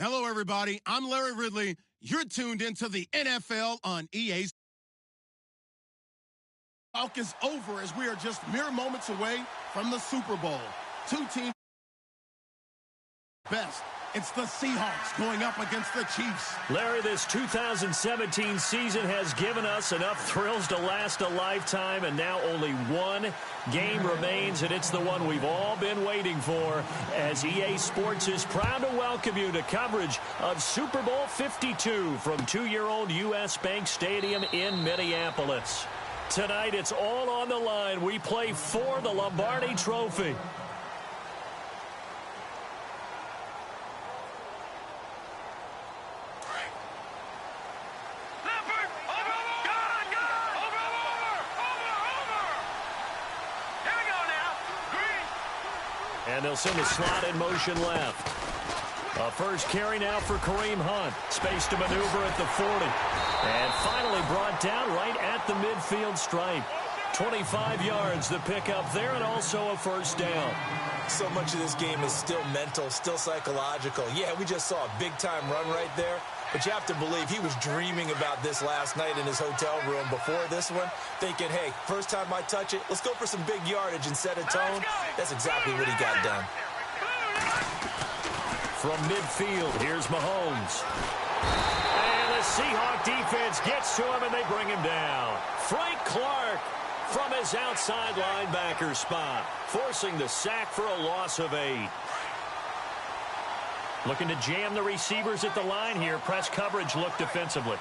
Hello, everybody. I'm Larry Ridley. You're tuned into the NFL on EA. Talk is over as we are just mere moments away from the Super Bowl. Two teams best. It's the Seahawks going up against the Chiefs. Larry, this 2017 season has given us enough thrills to last a lifetime, and now only one game remains, and it's the one we've all been waiting for, as EA Sports is proud to welcome you to coverage of Super Bowl 52 from 2-year-old U.S. Bank Stadium in Minneapolis. Tonight, it's all on the line. We play for the Lombardi Trophy. And they'll send the slot in motion left. A first carry now for Kareem Hunt. Space to maneuver at the 40. And finally brought down right at the midfield stripe. 25 yards the pickup there, and also a first down. So much of this game is still mental, still psychological. Yeah, we just saw a big-time run right there. But you have to believe he was dreaming about this last night in his hotel room before this one, thinking, hey, first time I touch it, let's go for some big yardage and set a tone. That's exactly what he got done. From midfield, here's Mahomes. And the Seahawk defense gets to him, and they bring him down. Frank Clark from his outside linebacker spot, forcing the sack for a loss of 8. Looking to jam the receivers at the line here. Press coverage look defensively. All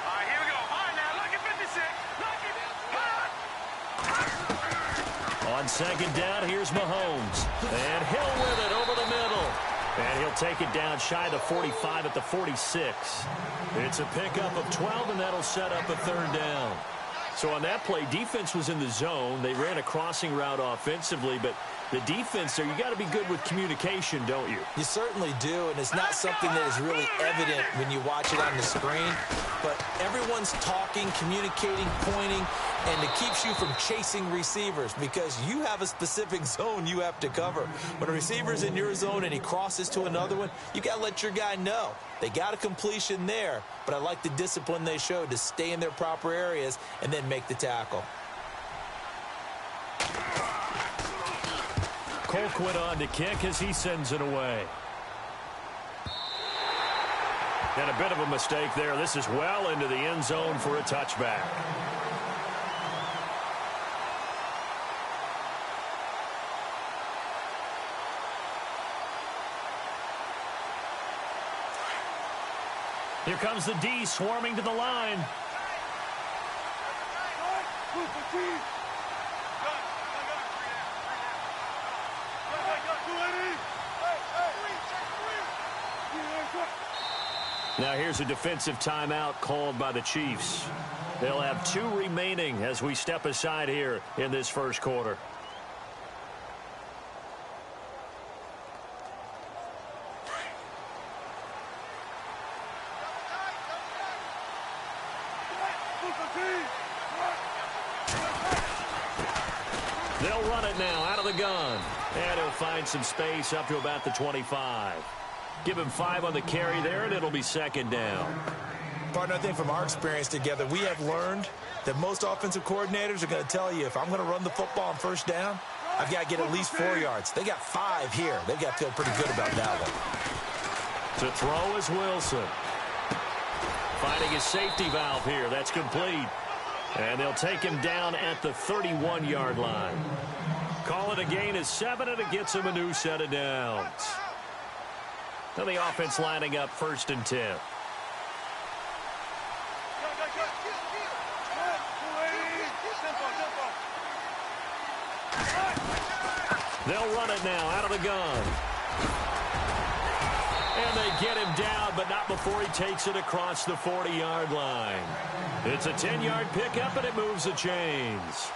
right, here we go. All right, now, look at 56. On second down, here's Mahomes. And Hill with it over the middle. And he'll take it down shy of the 45 at the 46. It's a pickup of 12, and that'll set up a third down. So on that play, defense was in the zone. They ran a crossing route offensively, but the defense there, you got to be good with communication, don't you? You certainly do, and it's not something that is really evident when you watch it on the screen. But everyone's talking, communicating, pointing, and it keeps you from chasing receivers because you have a specific zone you have to cover. When a receiver's in your zone and he crosses to another one, you got to let your guy know. They got a completion there, but I like the discipline they showed to stay in their proper areas and then make the tackle. Colquitt on to kick as he sends it away. And a bit of a mistake there. This is well into the end zone for a touchback. Here comes the D swarming to the line. Now here's a defensive timeout called by the Chiefs. They'll have 2 remaining as we step aside here in this first quarter. They'll run it now out of the gun. And he'll find some space up to about the 25. Give him 5 on the carry there, and it'll be second down. Partner, I think from our experience together, we have learned that most offensive coordinators are going to tell you, if I'm going to run the football on first down, I've got to get at least 4 yards. They got 5 here. They've got to feel pretty good about that one. To throw is Wilson. Finding his safety valve here. That's complete. And they'll take him down at the 31-yard line. Call it a gain of 7, and it gets him a new set of downs. Now the offense lining up 1st and 10. They'll run it now out of the gun. And they get him down, but not before he takes it across the 40-yard line. It's a 10-yard pickup, and it moves the chains.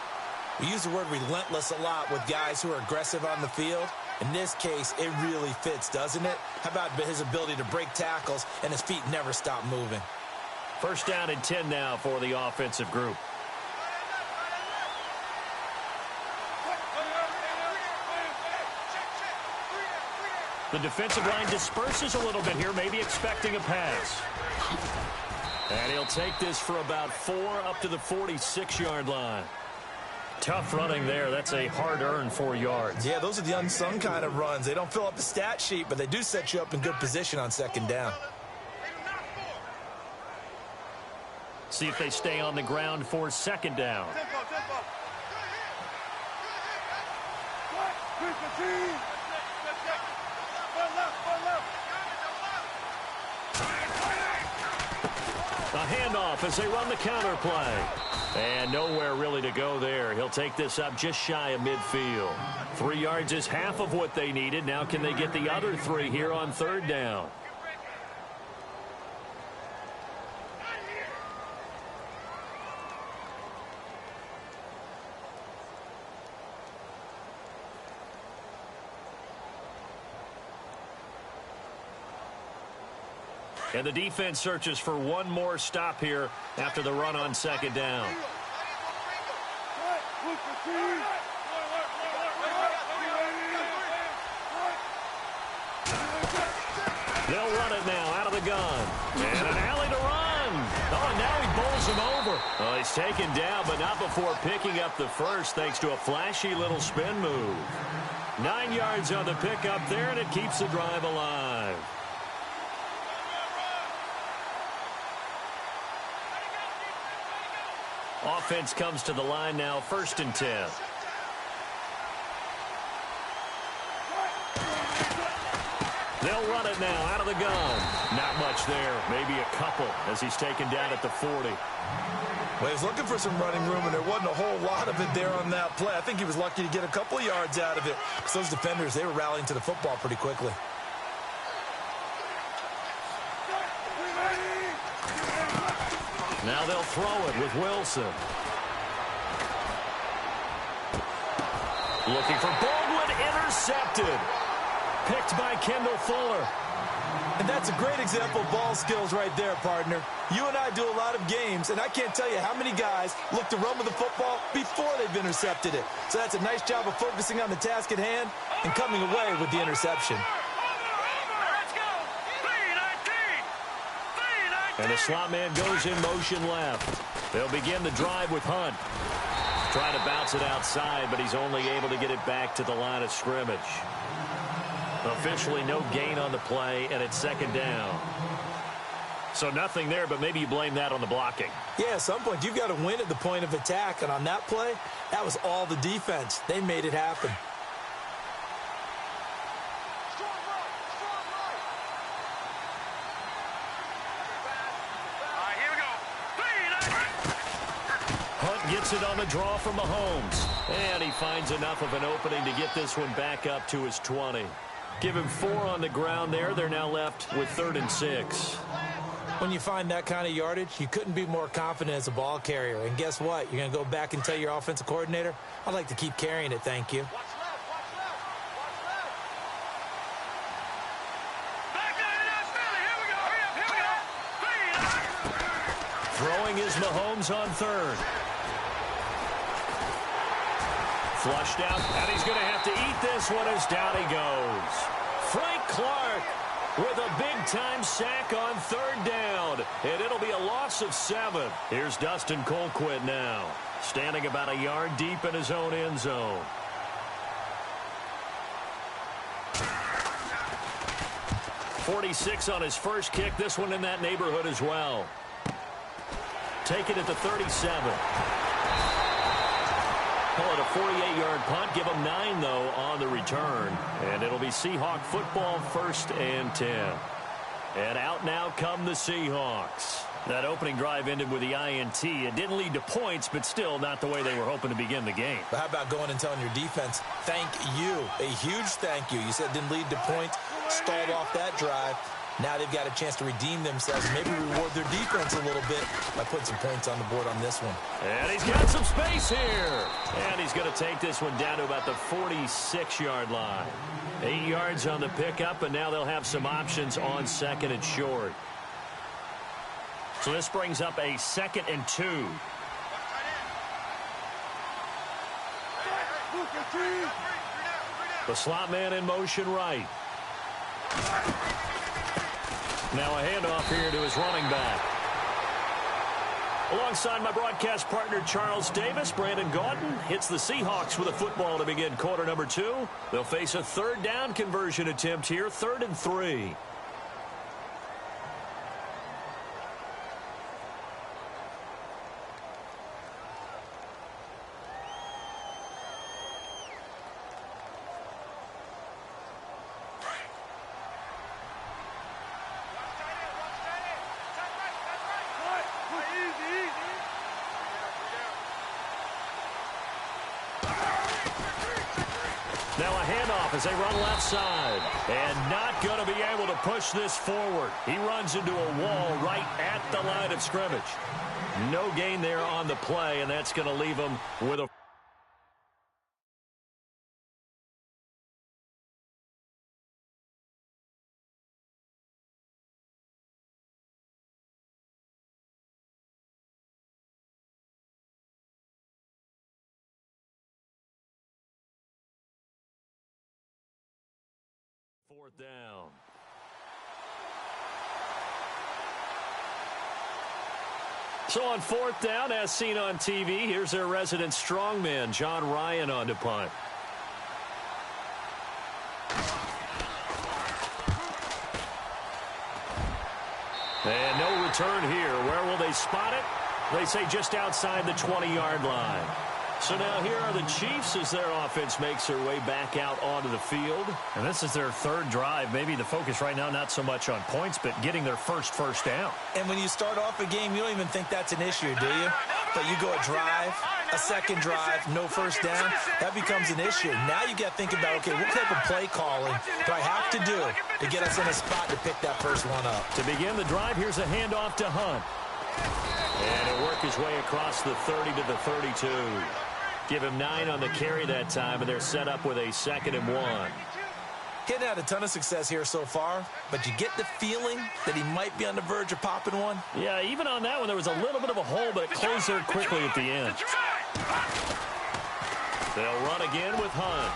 We use the word relentless a lot with guys who are aggressive on the field. In this case, it really fits, doesn't it? How about his ability to break tackles and his feet never stop moving? First down and 10 now for the offensive group. The defensive line disperses a little bit here, maybe expecting a pass. And he'll take this for about 4 up to the 46-yard line. Tough running there. That's a hard-earned 4 yards. Yeah, those are the unsung kind of runs. They don't fill up the stat sheet, but they do set you up in good position on second down. See if they stay on the ground for second down. A handoff as they run the counter play. And nowhere really to go there. He'll take this up just shy of midfield. 3 yards is half of what they needed. Now can they get the other 3 here on third down? And the defense searches for one more stop here after the run on second down. They'll run it now out of the gun. And an alley to run. Oh, and now he bowls him over. Oh, he's taken down, but not before picking up the first thanks to a flashy little spin move. 9 yards on the pickup there, and it keeps the drive alive. Offense comes to the line now, 1st and 10. They'll run it now out of the gun. Not much there, maybe a couple as he's taken down at the 40. Well, he's looking for some running room, and there wasn't a whole lot of it there on that play. I think he was lucky to get a couple of yards out of it because those defenders, they were rallying to the football pretty quickly. Now they'll throw it with Wilson. Looking for Baldwin, intercepted. Picked by Kendall Fuller. And that's a great example of ball skills right there, partner. You and I do a lot of games, and I can't tell you how many guys look to run with the football before they've intercepted it. So that's a nice job of focusing on the task at hand and coming away with the interception. And the slot man goes in motion left. They'll begin the drive with Hunt. Trying to bounce it outside, but he's only able to get it back to the line of scrimmage. Officially no gain on the play, and it's second down. So nothing there, but maybe you blame that on the blocking. Yeah, at some point you've got to win at the point of attack, and on that play, that was all the defense. They made it happen. Gets it on the draw from Mahomes. And he finds enough of an opening to get this one back up to his 20. Give him 4 on the ground there. They're now left with 3rd and 6. When you find that kind of yardage, you couldn't be more confident as a ball carrier. And guess what? You're going to go back and tell your offensive coordinator, I'd like to keep carrying it, thank you. Throwing is Mahomes on 3rd. Flushed out, and he's going to have to eat this one as down he goes. Frank Clark with a big-time sack on 3rd down, and it'll be a loss of 7. Here's Dustin Colquitt now, standing about a yard deep in his own end zone. .46 on his first kick, this one in that neighborhood as well. Take it at the 37. Call it a 48-yard punt. Give them 9, though, on the return. And it'll be Seahawk football, 1st and 10. And out now come the Seahawks. That opening drive ended with the INT. It didn't lead to points, but still not the way they were hoping to begin the game. But how about going and telling your defense, thank you, a huge thank you. You said it didn't lead to points, stalled off that drive. Now they've got a chance to redeem themselves and maybe reward their defense a little bit by putting some points on the board on this one. And he's got some space here. And he's going to take this one down to about the 46-yard line. 8 yards on the pickup, and now they'll have some options on 2nd and short. So this brings up a 2nd and 2. The slot man in motion right. Now a handoff here to his running back. Alongside my broadcast partner, Charles Davis, Brandon Gaudin hits the Seahawks with a football to begin quarter number 2. They'll face a third down conversion attempt here, 3rd and 3. Now a handoff as they run left side. And not going to be able to push this forward. He runs into a wall right at the line of scrimmage. No gain there on the play, and that's going to leave him with a... Fourth down. So on fourth down, as seen on TV, here's their resident strongman, John Ryan, on to punt. And no return here. Where will they spot it? They say just outside the 20-yard line. So now here are the Chiefs as their offense makes their way back out onto the field. And this is their third drive. Maybe the focus right now not so much on points, but getting their first down. And when you start off a game, you don't even think that's an issue, do you? But you go a drive, a second drive, no first down, that becomes an issue. Now you got to think about, okay, what type of play calling do I have to do to get us in a spot to pick that first one up? To begin the drive, here's a handoff to Hunt. And he'll work his way across the 30 to the 32. Give him 9 on the carry that time, and they're set up with a 2nd and 1. Getting had a ton of success here so far, but you get the feeling that he might be on the verge of popping one. Yeah, even on that one, there was a little bit of a hole, but it closed there quickly at the end. They'll run again with Hunt.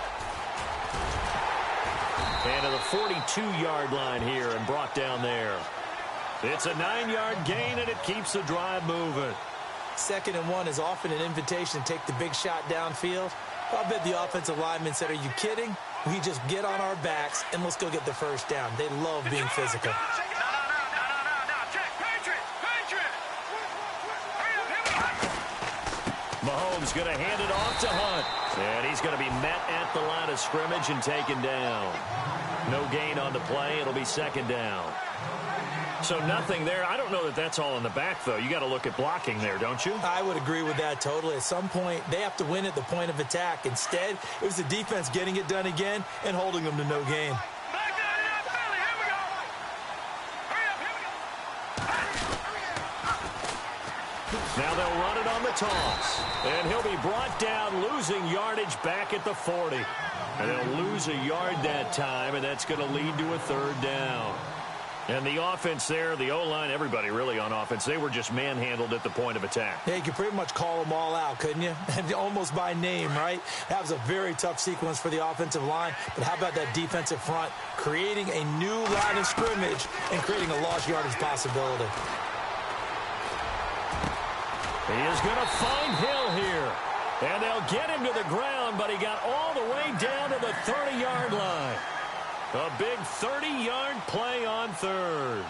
And to the 42-yard line here and brought down there. It's a 9-yard gain, and it keeps the drive moving. 2nd and 1 is often an invitation to take the big shot downfield. I bet the offensive lineman said, are you kidding? We just get on our backs and let's go get the first down. They love being physical. Mahomes going to hand it off to Hunt. And he's going to be met at the line of scrimmage and taken down. No gain on the play. It'll be 2nd down. So nothing there. I don't know that that's all in the back, though. You got to look at blocking there, don't you? I would agree with that totally. At some point, they have to win at the point of attack. Instead, it was the defense getting it done again and holding them to no gain. Now they'll run it on the toss. And he'll be brought down, losing yardage back at the 40. And they'll lose a yard that time, and that's going to lead to a 3rd down. And the offense there, the O-line, everybody really on offense, they were just manhandled at the point of attack. Yeah, you could pretty much call them all out, couldn't you? Almost by name, right? That was a very tough sequence for the offensive line. But how about that defensive front creating a new line of scrimmage and creating a lost yardage possibility? He is going to find Hill here. And they'll get him to the ground, but he got all the way down to the 30-yard line. A big 30-yard play on 3rd.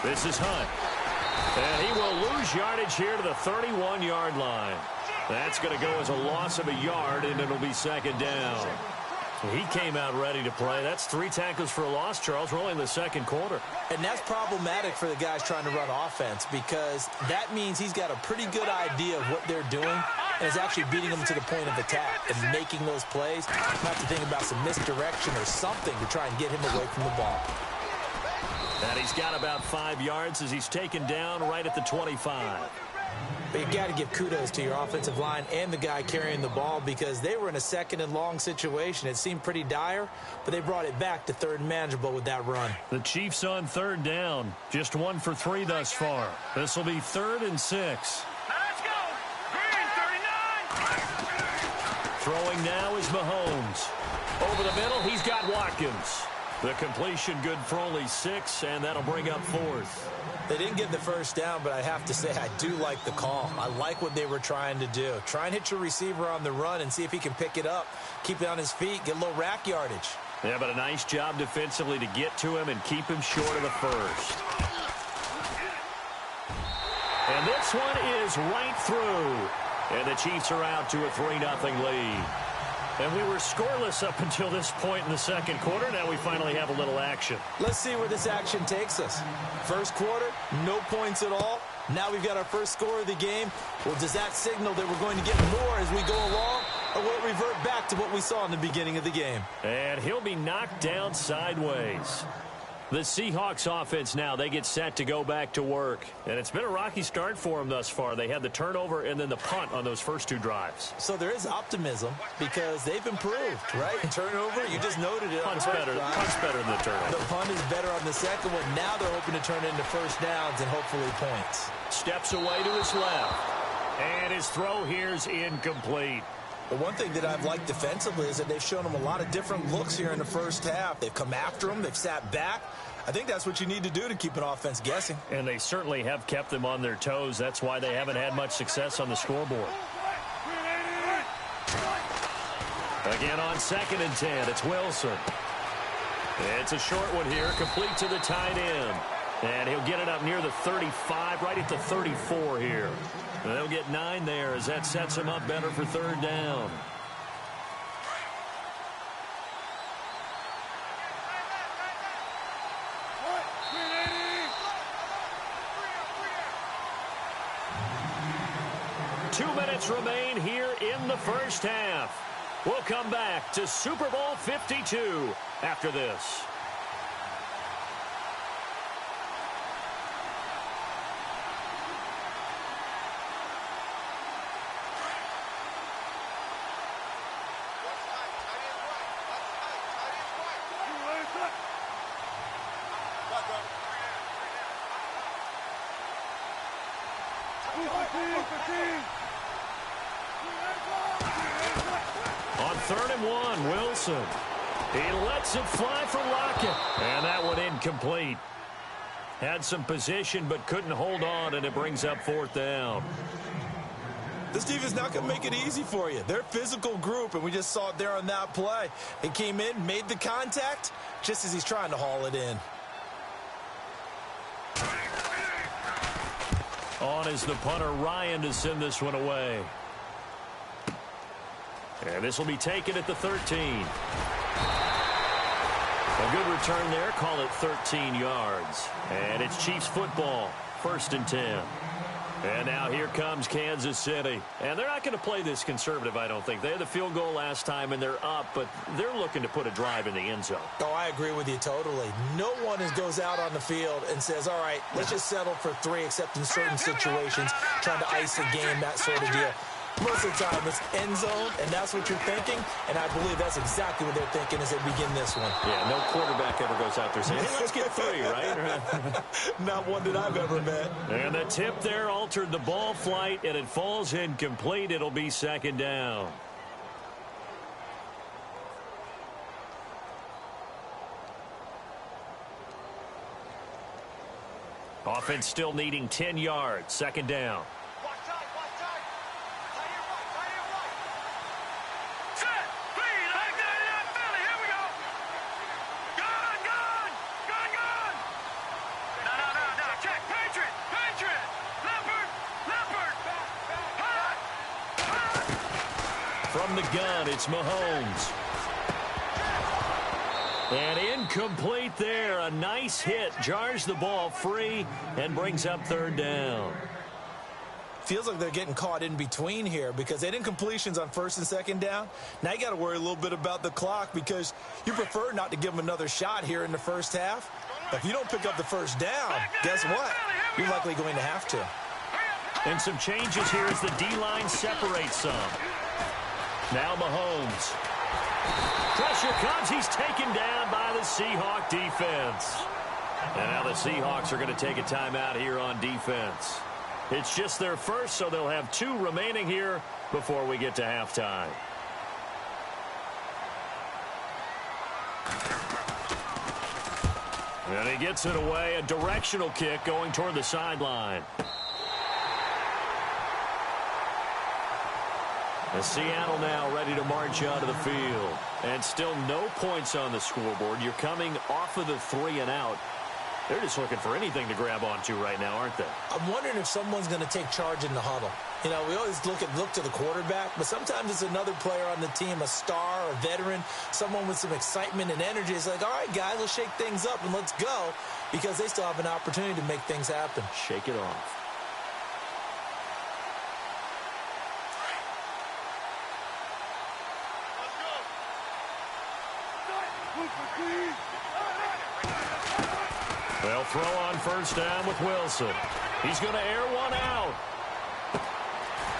This is Hunt. And he will lose yardage here to the 31-yard line. That's going to go as a loss of a yard, and it'll be 2nd down. He came out ready to play. That's 3 tackles for a loss, Charles. We're only in the 2nd quarter. And that's problematic for the guys trying to run offense because that means he's got a pretty good idea of what they're doing and is actually beating them to the point of attack and making those plays. You have to think about some misdirection or something to try and get him away from the ball. And he's got about 5 yards as he's taken down right at the 25. But you got to give kudos to your offensive line and the guy carrying the ball because they were in a second and long situation. It seemed pretty dire, but they brought it back to third and manageable with that run. The Chiefs on third down. Just 1 for 3 thus far. This will be 3rd and 6. Now let's go. Green 39. Throwing now is Mahomes. Over the middle, he's got Watkins. The completion good for only 6, and that'll bring up 4th. They didn't get the first down, but I have to say I do like the call. I like what they were trying to do. Try and hit your receiver on the run and see if he can pick it up, keep it on his feet, get a little rack yardage. Yeah, but a nice job defensively to get to him and keep him short of the first. And this one is right through. And the Chiefs are out to a 3-0 lead. And we were scoreless up until this point in the second quarter. Now we finally have a little action. Let's see where this action takes us. First quarter, no points at all. Now we've got our first score of the game. Well, does that signal that we're going to get more as we go along? Or will it revert back to what we saw in the beginning of the game? And he'll be knocked down sideways. The Seahawks offense now, they get set to go back to work. And it's been a rocky start for them thus far. They had the turnover and then the punt on those first 2 drives. So there is optimism because they've improved, right? Turnover, you just noted it. Punt's better than the turnover. The punt is better on the second one. Now they're hoping to turn it into first downs and hopefully points. Steps away to his left. And his throw here's incomplete. The one thing that I've liked defensively is that they've shown them a lot of different looks here in the first half. They've come after them. They've sat back. I think that's what you need to do to keep an offense guessing. And they certainly have kept them on their toes. That's why they haven't had much success on the scoreboard. Again on 2nd and 10, it's Wilson. It's a short one here, complete to the tight end. And he'll get it up near the 35, right at the 34 here. And they'll get 9 there as that sets him up better for 3rd down. Two minutes remain here in the first half. We'll come back to Super Bowl 52 after this. On 3rd and 1, Wilson. He lets it fly for Lockett. And that one incomplete. Had some position but couldn't hold on, and it brings up 4th down. This defense is not going to make it easy for you. They're a physical group, and we just saw it there on that play. He came in, made the contact, just as he's trying to haul it in. On is the punter, Ryan, to send this one away. And this will be taken at the 13. A good return there. Call it 13 yards. And it's Chiefs football. 1st and 10. And now here comes Kansas City. And they're not going to play this conservative, I don't think. They had the field goal last time, and they're up, but they're looking to put a drive in the end zone. Oh, I agree with you totally. No one goes out on the field and says, all right, let's just settle for 3, except in certain situations, trying to ice a game, that sort of deal. Most of the time, it's end zone, and that's what you're thinking, and I believe that's exactly what they're thinking as they begin this one. Yeah, no quarterback ever goes out there saying, hey, let's get 3, right? Not one that I've ever met. And the tip there altered the ball flight, and it falls incomplete. It'll be 2nd down. Offense still needing 10 yards. 2nd down. From the gun, it's Mahomes. And incomplete there. A nice hit. Jars the ball free and brings up 3rd down. Feels like they're getting caught in between here because they didn't completions on 1st and 2nd down. Now you got to worry a little bit about the clock because you prefer not to give them another shot here in the first half. If you don't pick up the 1st down, guess what? You're likely going to have to. And some changes here as the D-line separates some. Now Mahomes. Pressure comes. He's taken down by the Seahawk defense. And now the Seahawks are going to take a timeout here on defense. It's just their first, so they'll have 2 remaining here before we get to halftime. And he gets it away. A directional kick going toward the sideline. And Seattle now ready to march out of the field. And still no points on the scoreboard. You're coming off of the 3 and out. They're just looking for anything to grab onto right now, aren't they? I'm wondering if someone's going to take charge in the huddle. You know, we always look to the quarterback, but sometimes it's another player on the team, a star, a veteran, someone with some excitement and energy. It's like, all right, guys, let's shake things up and let's go, because they still have an opportunity to make things happen. Shake it off. They'll throw on first down with Wilson. He's going to air one out.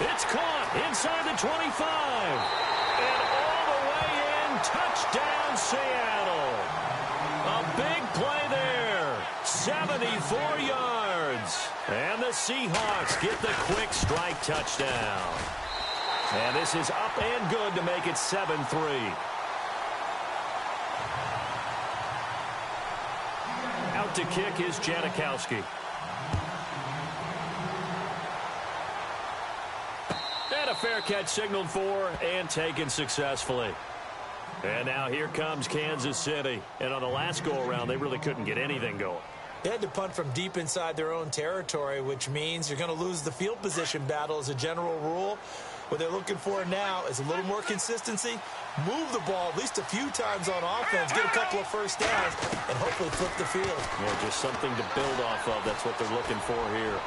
It's caught inside the 25. And all the way in, touchdown Seattle. A big play there. 74 yards. And the Seahawks get the quick strike touchdown. And this is up and good to make it 7-3. Out to kick is Janikowski. And a fair catch signaled for and taken successfully. And now here comes Kansas City. And on the last go-around, they really couldn't get anything going. They had to punt from deep inside their own territory, which means you're going to lose the field position battle as a general rule. What they're looking for now is a little more consistency, move the ball at least a few times on offense, get a couple of first downs, and hopefully flip the field. Yeah, just something to build off of. That's what they're looking for here.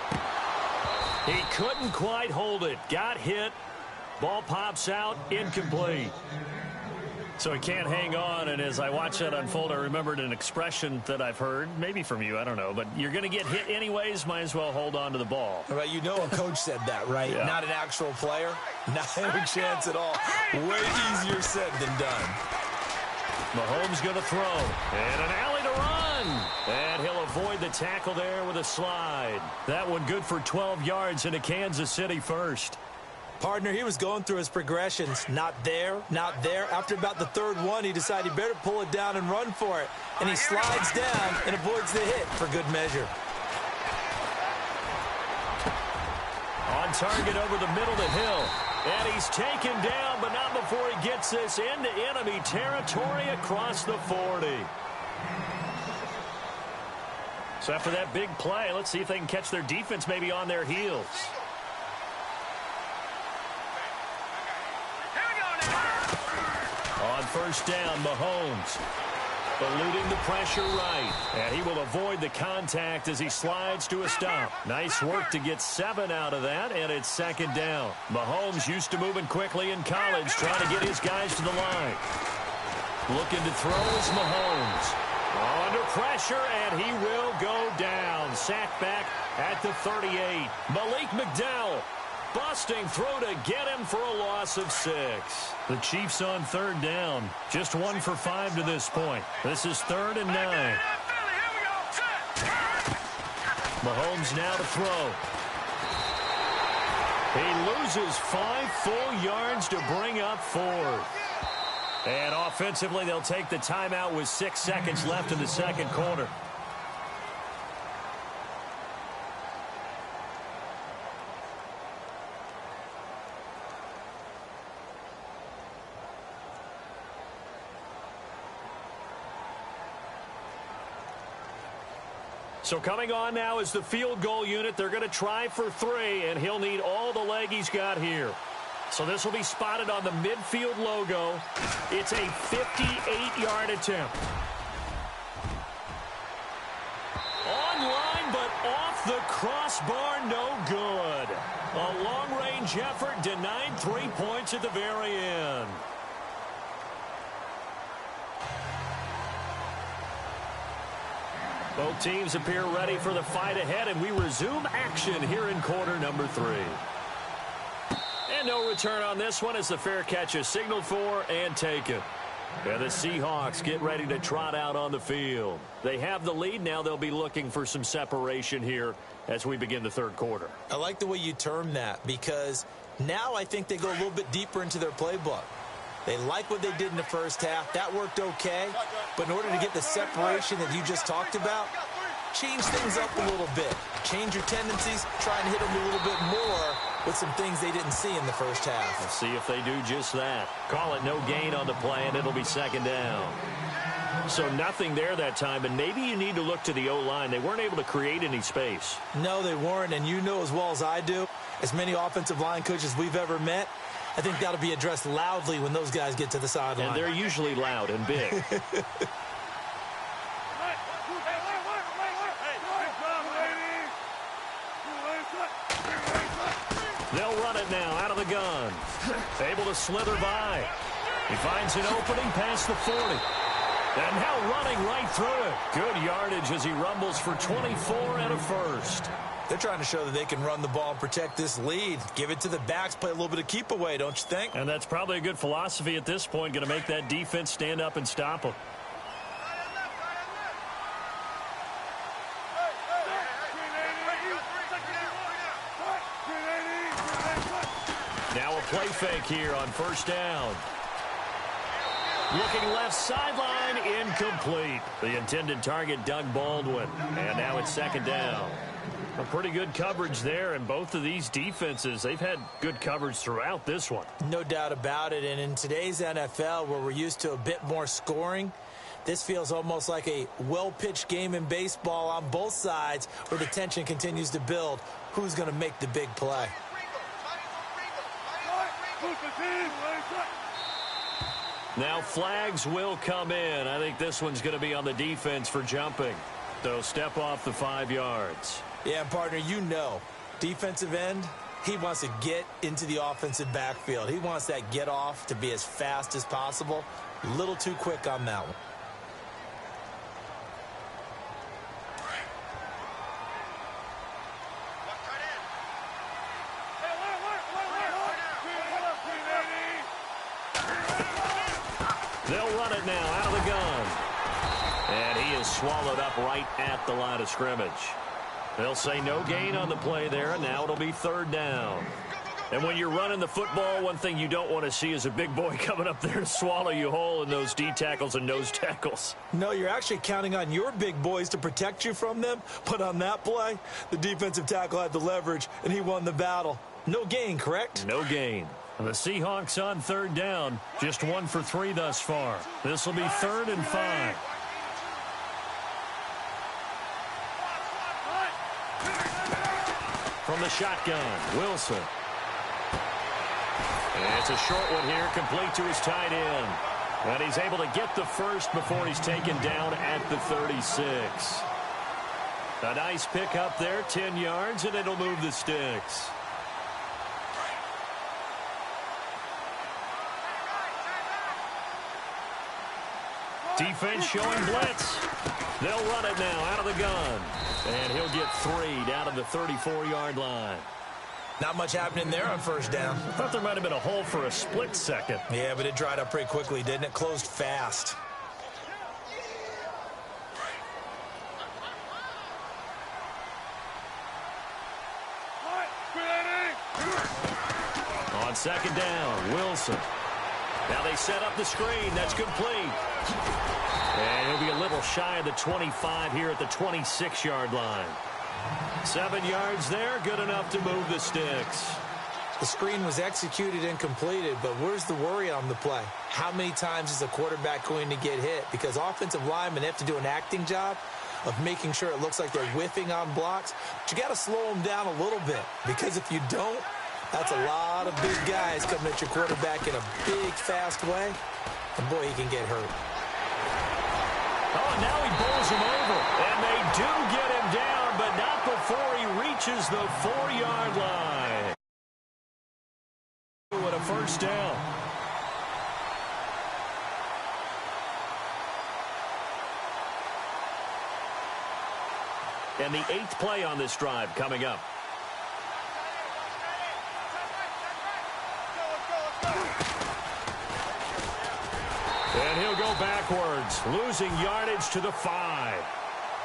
He couldn't quite hold it. Got hit. Ball pops out. Incomplete. So he can't hang on, and as I watch that unfold, I remembered an expression that I've heard, maybe from you, I don't know, but you're going to get hit anyways, might as well hold on to the ball. Right, you know a coach said that, right? Yeah. Not an actual player. Not any chance at all. Way easier said than done. Mahomes going to throw, and an alley to run. And he'll avoid the tackle there with a slide. That one good for 12 yards into Kansas City first. Partner, he was going through his progressions. Not there, not there. After about the third one, he decided he better pull it down and run for it. And he slides down and avoids the hit for good measure. On target over the middle to Hill. And he's taken down, but not before he gets this into enemy territory across the 40. So after that big play, let's see if they can catch their defense maybe on their heels. On first down, Mahomes eluding the pressure right. And he will avoid the contact as he slides to a stop. Nice work to get 7 out of that, and it's second down. Mahomes used to moving quickly in college, trying to get his guys to the line. Looking to throw is Mahomes. Under pressure, and he will go down. Sacked back at the 38. Malik McDowell. Busting through to get him for a loss of 6. The Chiefs on third down. Just 1 for 5 to this point. This is 3rd and 9. Mahomes now to throw. He loses 5 full yards to bring up 4. And offensively, they'll take the timeout with 6 seconds left in the second quarter. So coming on now is the field goal unit. They're going to try for 3, and he'll need all the leg he's got here. So this will be spotted on the midfield logo. It's a 58-yard attempt. Online, but off the crossbar, no good. A long-range effort denied 3 points at the very end. Both teams appear ready for the fight ahead, and we resume action here in quarter number 3. And no return on this one as the fair catch is signaled for and taken. And the Seahawks get ready to trot out on the field. They have the lead. Now they'll be looking for some separation here as we begin the third quarter. I like the way you term that, because now I think they go a little bit deeper into their playbook. They like what they did in the first half. That worked okay. But in order to get the separation that you just talked about, change things up a little bit. Change your tendencies. Try and hit them a little bit more with some things they didn't see in the first half. Let's see if they do just that. Call it no gain on the play, and it'll be second down. So nothing there that time, and maybe you need to look to the O-line. They weren't able to create any space. No, they weren't, and you know as well as I do, as many offensive line coaches we've ever met, I think that'll be addressed loudly when those guys get to the sideline. And they're usually loud and big. They'll run it now out of the gun. Able to slither by. He finds an opening past the 40. And now running right through it. Good yardage as he rumbles for 24 and a first. They're trying to show that they can run the ball and protect this lead. Give it to the backs, play a little bit of keep away, don't you think? And that's probably a good philosophy at this point. Going to make that defense stand up and stop them. Now a play fake here on first down. Looking left sideline, incomplete. The intended target, Doug Baldwin. And now it's second down. A pretty good coverage there, and both of these defenses, they've had good coverage throughout this one. No doubt about it, and in today's NFL, where we're used to a bit more scoring, this feels almost like a well-pitched game in baseball on both sides where the tension continues to build. Who's going to make the big play? Now flags will come in. I think this one's going to be on the defense for jumping. They'll step off the 5 yards. Yeah, partner, you know, defensive end, he wants to get into the offensive backfield. He wants that get off to be as fast as possible. A little too quick on that one. They'll run it now out of the gun. And he is swallowed up right at the line of scrimmage. They'll say no gain on the play there, and now it'll be third down. And when you're running the football, one thing you don't want to see is a big boy coming up there to swallow you whole in those D tackles and nose tackles. No, you're actually counting on your big boys to protect you from them. But on that play, the defensive tackle had the leverage, and he won the battle. No gain, correct? No gain. And the Seahawks on third down, just 1 for 3 thus far. This will be 3rd and 5. From the shotgun, Wilson. And it's a short one here, complete to his tight end. And he's able to get the first before he's taken down at the 36. A nice pick up there, 10 yards, and it'll move the sticks. Defense showing blitz. They'll run it now out of the gun. And he'll get 3 down to the 34-yard line. Not much happening there on first down. I thought there might have been a hole for a split second. Yeah, but it dried up pretty quickly, didn't it? Closed fast. On second down, Wilson. Now they set up the screen. That's complete. And he'll be a little shy of the 25 here at the 26-yard line. 7 yards there, good enough to move the sticks. The screen was executed and completed, but where's the worry on the play? How many times is a quarterback going to get hit? Because offensive linemen have to do an acting job of making sure it looks like they're whiffing on blocks. But you got to slow them down a little bit, because if you don't, that's a lot of big guys coming at your quarterback in a big, fast way. And, boy, he can get hurt. Oh, and now he bowls him over. And they do get him down, but not before he reaches the 4-yard line. With a first down. And the 8th play on this drive coming up. And he'll go backwards, losing yardage to the 5.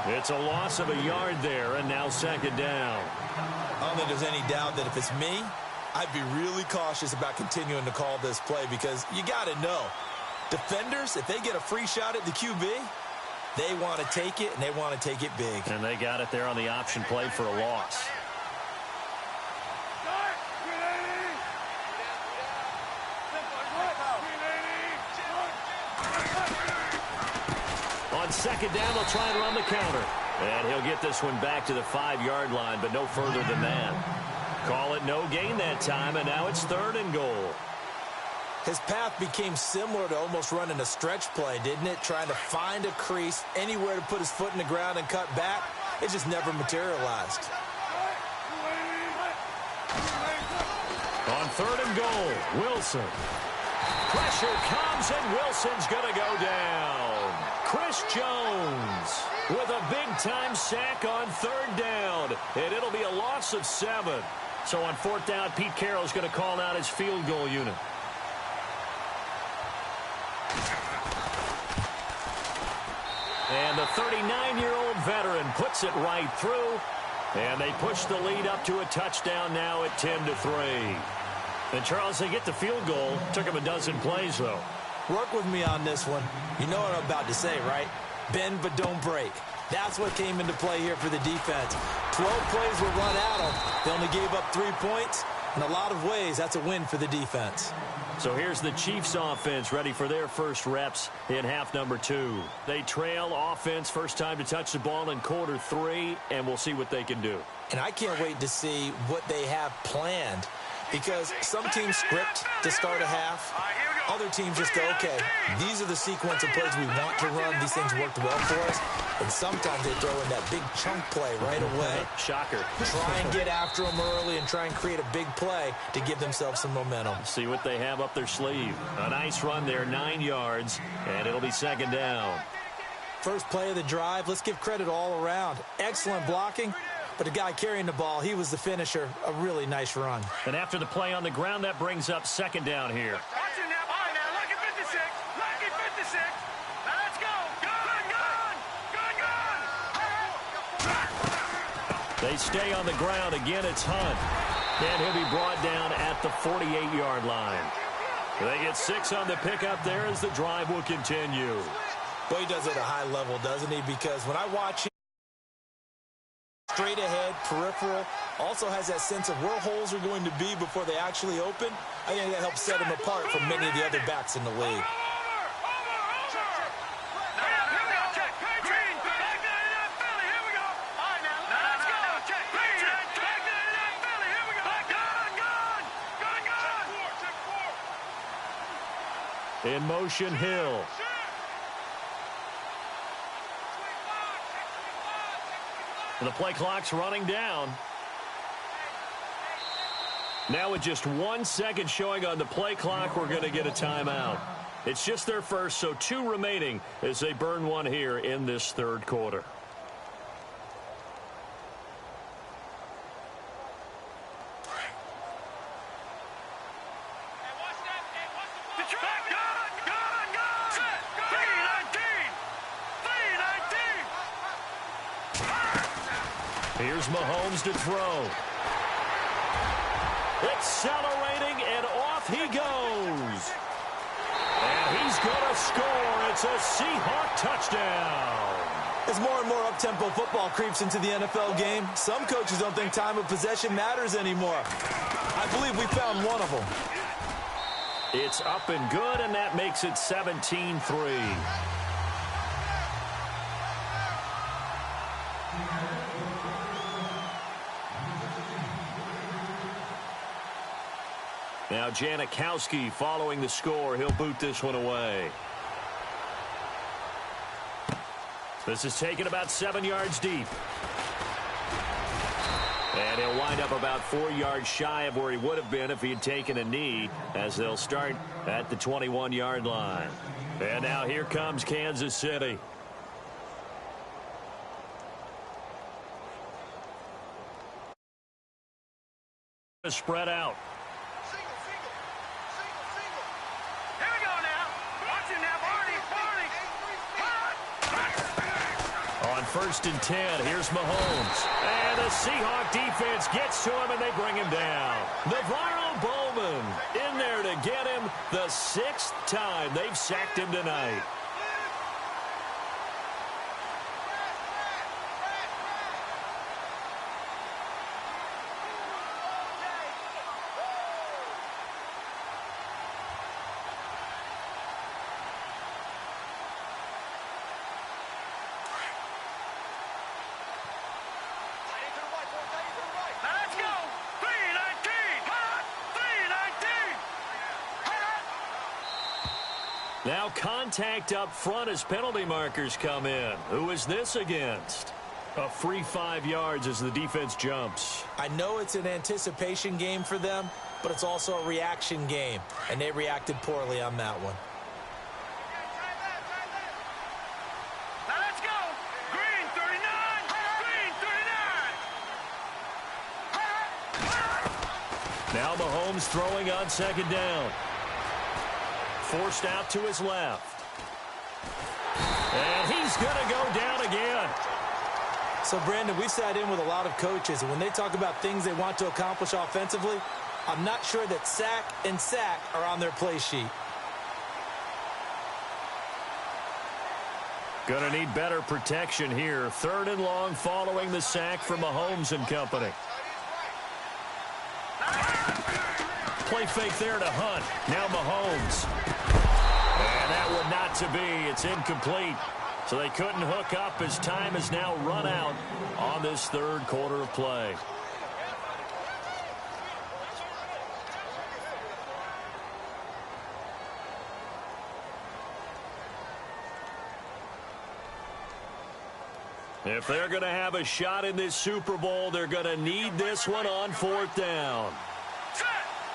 It's a loss of a yard there, and now 2nd down. I don't think there's any doubt that if it's me, I'd be really cautious about continuing to call this play because you got to know, defenders, if they get a free shot at the QB, they want to take it, and they want to take it big. And they got it there on the option play for a loss. On 2nd down, they'll try and run the counter. And he'll get this one back to the 5-yard line, but no further than that. Call it no gain that time, and now it's 3rd and goal. His path became similar to almost running a stretch play, didn't it? Trying to find a crease, anywhere to put his foot in the ground and cut back. It just never materialized. On 3rd and goal, Wilson. Pressure comes, and Wilson's going to go down. Chris Jones with a big-time sack on 3rd down, and it'll be a loss of 7. So on 4th down, Pete Carroll's going to call out his field goal unit. And the 39-year-old veteran puts it right through, and they push the lead up to a touchdown now at 10-3. And, Charles, they get the field goal. Took them a dozen plays, though. Work with me on this one. You know what I'm about to say, right? Bend but don't break. That's what came into play here for the defense. 12 plays were run at them. They only gave up 3 points. In a lot of ways, that's a win for the defense. So here's the Chiefs offense ready for their first reps in half number 2. They trail offense first time to touch the ball in quarter 3, and we'll see what they can do. And I can't wait to see what they have planned because some teams script to start a half. Other teams just go, okay, these are the sequence of plays we want to run. These things worked well for us. And sometimes they throw in that big chunk play right away. Shocker. Try and get after them early and try and create a big play to give themselves some momentum. See what they have up their sleeve. A nice run there, 9 yards, and it'll be 2nd down. First play of the drive, let's give credit all around. Excellent blocking, but the guy carrying the ball, he was the finisher. A really nice run. And after the play on the ground, that brings up 2nd down here. They stay on the ground. Again, it's Hunt. And he'll be brought down at the 48-yard line. They get 6 on the pickup there as the drive will continue. Boy, he does it at a high level, doesn't he? Because when I watch him, straight ahead, peripheral, also has that sense of where holes are going to be before they actually open. I think that helps set him apart from many of the other backs in the league. In motion, Hill. The play clock's running down. Now with just 1 second showing on the play clock, we're going to get a timeout. It's just their first, so 2 remaining as they burn one here in this 3rd quarter. Here's Mahomes to throw. Accelerating, and off he goes. And he's going to score. It's a Seahawk touchdown. As more and more up-tempo football creeps into the NFL game, some coaches don't think time of possession matters anymore. I believe we found one of them. It's up and good, and that makes it 17-3. Now Janikowski following the score. He'll boot this one away. This is taken about 7 yards deep. And he'll wind up about 4 yards shy of where he would have been if he had taken a knee, as they'll start at the 21-yard line. And now here comes Kansas City. Spread out. Here we go now. Watch it now, Barney. On 1st and 10, here's Mahomes. And the Seahawk defense gets to him, and they bring him down. Navarro Bowman in there to get him the 6th time they've sacked him tonight. Now contact up front as penalty markers come in. Who is this against? A free 5 yards as the defense jumps. I know it's an anticipation game for them, but it's also a reaction game, and they reacted poorly on that one. Now let's go. Green 39. Green 39. Now Mahomes throwing on 2nd down. Forced out to his left. And he's going to go down again. So, Brandon, we've sat in with a lot of coaches, and when they talk about things they want to accomplish offensively, I'm not sure that sack and sack are on their play sheet. Going to need better protection here. 3rd and long following the sack from Mahomes and company. Play fake there to Hunt. Now Mahomes. And that one not to be. It's incomplete. So they couldn't hook up as time has now run out on this 3rd quarter of play. If they're going to have a shot in this Super Bowl, they're going to need this one on 4th down. Set.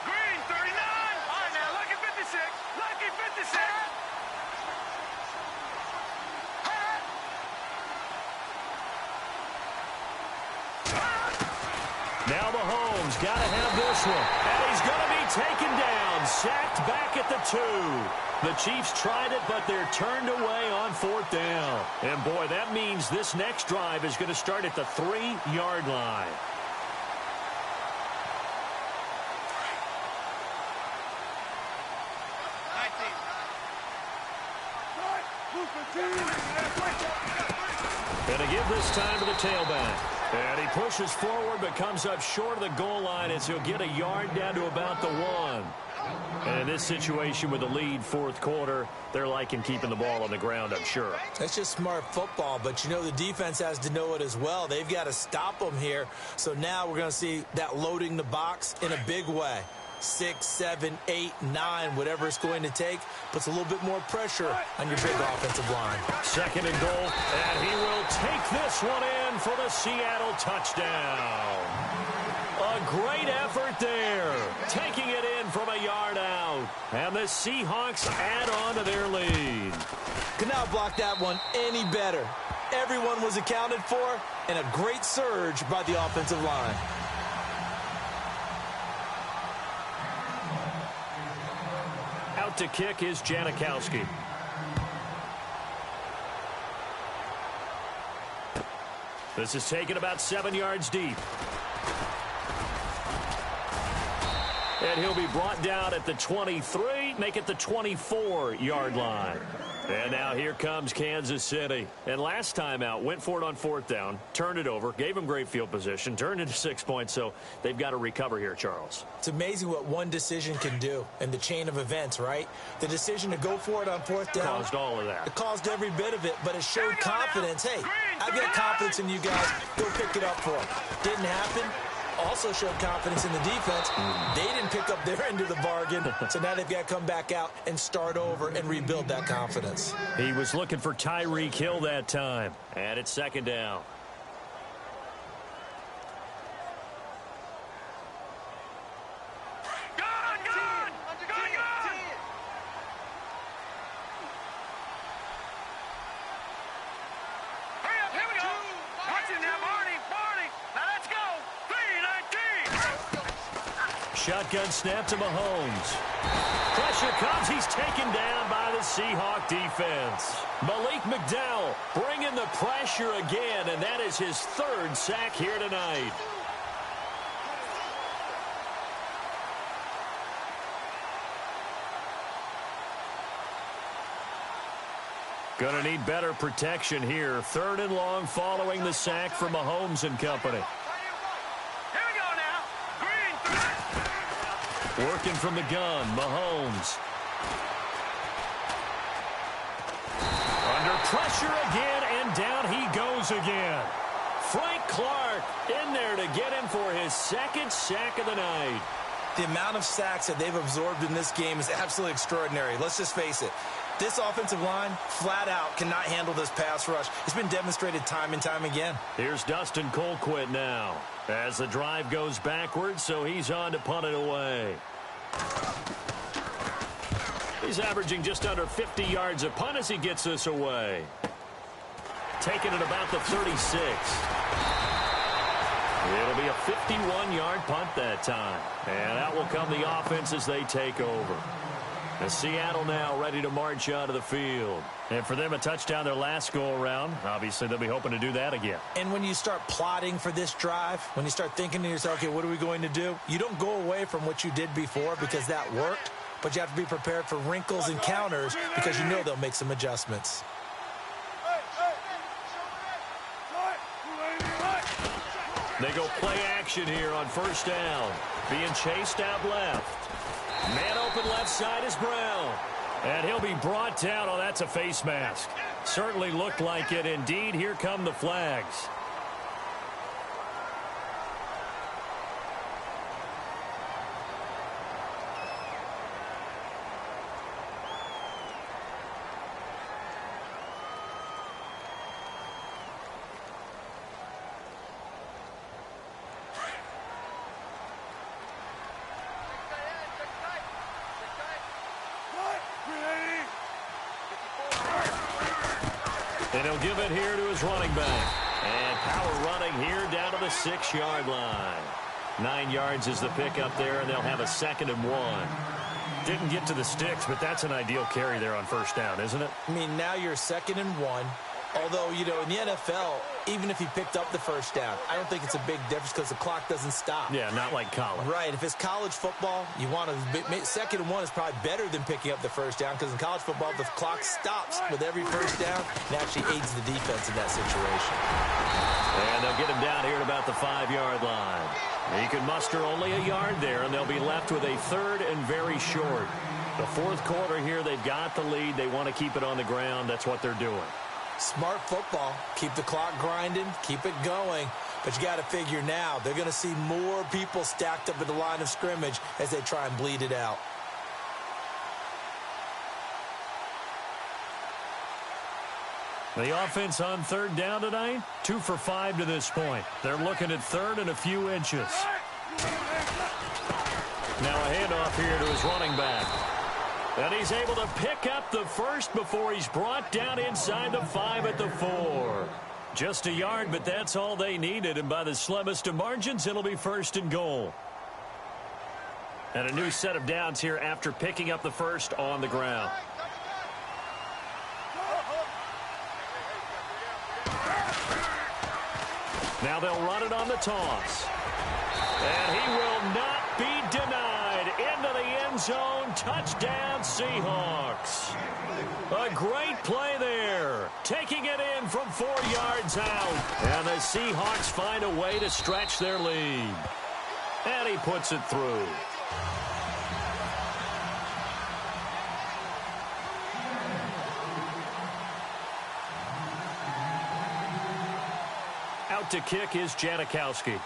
Green 39. All right, now, lucky 56. Lucky 56. Now Mahomes got to have this one. And he's going to be taken down. Sacked back at the 2. The Chiefs tried it, but they're turned away on 4th down. And, boy, that means this next drive is going to start at the 3-yard line. And to give this time to the tailback. And he pushes forward but comes up short of the goal line as he'll get a yard down to about the 1. And in this situation with the lead 4th quarter, they're liking keeping the ball on the ground, I'm sure. That's just smart football, but you know the defense has to know it as well. They've got to stop them here. So now we're going to see that loading the box in a big way. 6, 7, 8, 9, whatever it's going to take, puts a little bit more pressure on your big offensive line. 2nd and goal, and he will take this one in for the Seattle touchdown. A great effort there, taking it in from a yard out. And the Seahawks add on to their lead. Could not block that one any better. Everyone was accounted for, and a great surge by the offensive line. Out to kick is Janikowski. This is taken about 7 yards deep. And he'll be brought down at the 23, make it the 24-yard line. And now here comes Kansas City. And last time out, went for it on 4th down, turned it over, gave him great field position, turned it to 6 points, so they've got to recover here, Charles. It's amazing what one decision can do in the chain of events, right? The decision to go for it on 4th down. Caused all of that. It caused every bit of it, but it showed confidence. Hey, I've got confidence in you guys. Go pick it up for them. Didn't happen. Also showed confidence in the defense. They didn't pick up their end of the bargain, so now they've got to come back out and start over and rebuild that confidence. He was looking for Tyreek Hill that time, and it's 2nd down. shotgun snap to Mahomes. Pressure comes. He's taken down by the Seahawk defense. Malik McDowell bringing the pressure again, and that is his 3rd sack here tonight. Going to need better protection here. 3rd and long following the sack from Mahomes and company. Here we go now. Green. Working from the gun, Mahomes. Under pressure again, and down he goes again. Frank Clark in there to get him for his 2nd sack of the night. The amount of sacks that they've absorbed in this game is absolutely extraordinary. Let's just face it. This offensive line, flat out, cannot handle this pass rush. It's been demonstrated time and time again. Here's Dustin Colquitt now as the drive goes backwards, so he's on to punt it away. He's averaging just under 50 yards a punt as he gets this away. Taking it about the 36. It'll be a 51-yard punt that time. And out will come the offense as they take over. And Seattle now ready to march onto the field. And for them, a touchdown their last go-around. Obviously, they'll be hoping to do that again. And when you start plotting for this drive, when you start thinking to yourself, okay, what are we going to do? You don't go away from what you did before because that worked, but you have to be prepared for wrinkles and counters because you know they'll make some adjustments. They go play action here on 1st down. Being chased out left. Man open left side is Brown. And he'll be brought down. Oh, that's a face mask. Certainly looked like it. Indeed, here come the flags. And he'll give it here to his running back. And power running here down to the 6-yard line. 9 yards is the pickup there, and they'll have a 2nd and 1. Didn't get to the sticks, but that's an ideal carry there on 1st down, isn't it? I mean, now you're 2nd and 1. Although, you know, in the NFL, even if he picked up the 1st down, I don't think it's a big difference because the clock doesn't stop. Yeah, not like college. Right. If it's college football, you want to 2nd and 1 is probably better than picking up the 1st down because in college football, the clock stops with every 1st down and actually aids the defense in that situation. And they'll get him down here at about the 5-yard line. He can muster only a yard there, and they'll be left with a 3rd and very short. The 4th quarter here, they've got the lead. They want to keep it on the ground. That's what they're doing. Smart football. Keep the clock grinding. Keep it going. But you got to figure now, they're going to see more people stacked up at the line of scrimmage as they try and bleed it out. The offense on 3rd down tonight, 2 for 5 to this point. They're looking at 3rd and a few inches. Now a handoff here to his running back. And he's able to pick up the 1st before he's brought down inside the 5 at the 4. Just a yard, but that's all they needed. And by the slimmest of margins, it'll be 1st and goal. And a new set of downs here after picking up the 1st on the ground. Now they'll run it on the toss. And he will not be denied. Into the end zone. Touchdown, Seahawks. A great play there. Taking it in from 4 yards out. And the Seahawks find a way to stretch their lead. And he puts it through. Out to kick is Janikowski.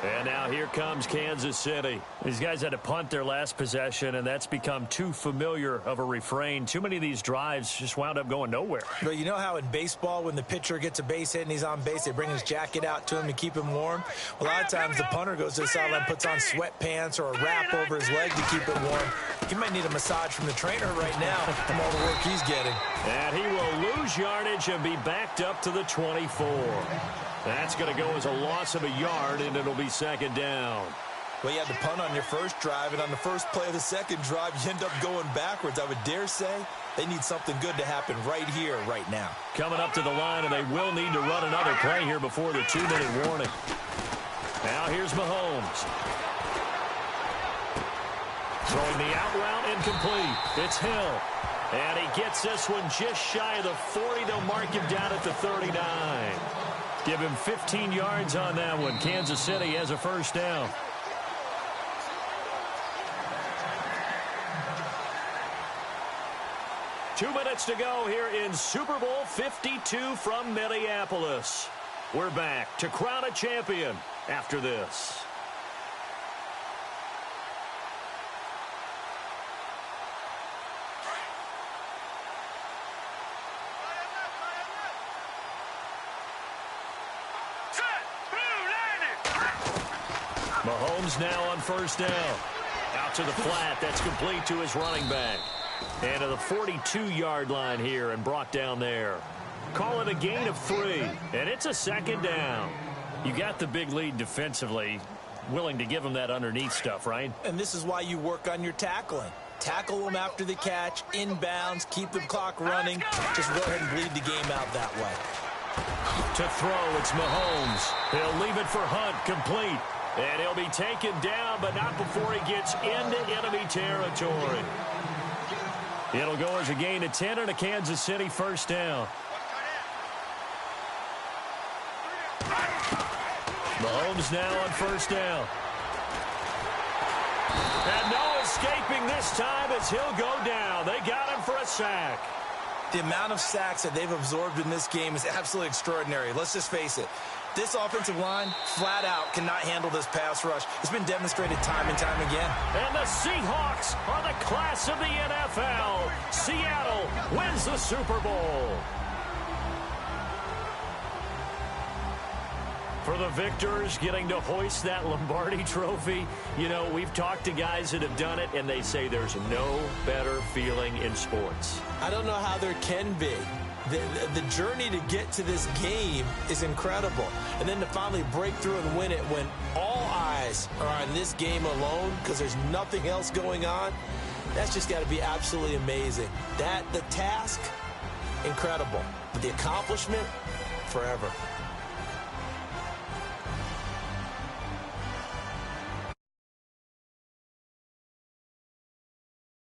And now here comes Kansas City. These guys had to punt their last possession, and that's become too familiar of a refrain. Too many of these drives just wound up going nowhere. But you know how in baseball, when the pitcher gets a base hit and he's on base, they bring his jacket out to him to keep him warm? Well, a lot of times the punter goes to the sideline, puts on sweatpants or a wrap over his leg to keep it warm. He might need a massage from the trainer right now from all the work he's getting. And he will lose yardage and be backed up to the 24. That's going to go as a loss of a yard, and it'll be second down. Well, you had to punt on your first drive, and on the first play of the second drive, you end up going backwards. I would dare say they need something good to happen right here, right now. Coming up to the line, and they will need to run another play here before the 2-minute warning. Now here's Mahomes. Throwing the out route incomplete. It's Hill. And he gets this one just shy of the 40. They'll mark him down at the 39. Give him 15 yards on that one. Kansas City has a first down. Two minutes to go here in Super Bowl 52 from Minneapolis. We're back to crown a champion after this. Mahomes now on first down. Out to the flat. That's complete to his running back. And to the 42-yard line here and brought down there. Call it a gain of 3. And it's a second down. You got the big lead defensively. Willing to give them that underneath stuff, right? And this is why you work on your tackling. Tackle them after the catch, inbounds, keep the clock running. Just go ahead and bleed the game out that way. To throw, it's Mahomes. He'll leave it for Hunt, complete. And he'll be taken down, but not before he gets into enemy territory. It'll go as a gain of 10 and a Kansas City first down. Mahomes now on first down. And no escaping this time as he'll go down. They got him for a sack. The amount of sacks that they've absorbed in this game is absolutely extraordinary. Let's just face it. This offensive line, flat out, cannot handle this pass rush. It's been demonstrated time and time again. And the Seahawks are the class of the NFL. Seattle wins the Super Bowl. For the victors getting to hoist that Lombardi trophy, you know, we've talked to guys that have done it, and they say there's no better feeling in sports. I don't know how there can be. The journey to get to this game is incredible. And then to finally break through and win it when all eyes are on this game alone because there's nothing else going on, that's just got to be absolutely amazing. The task, incredible. But the accomplishment, forever.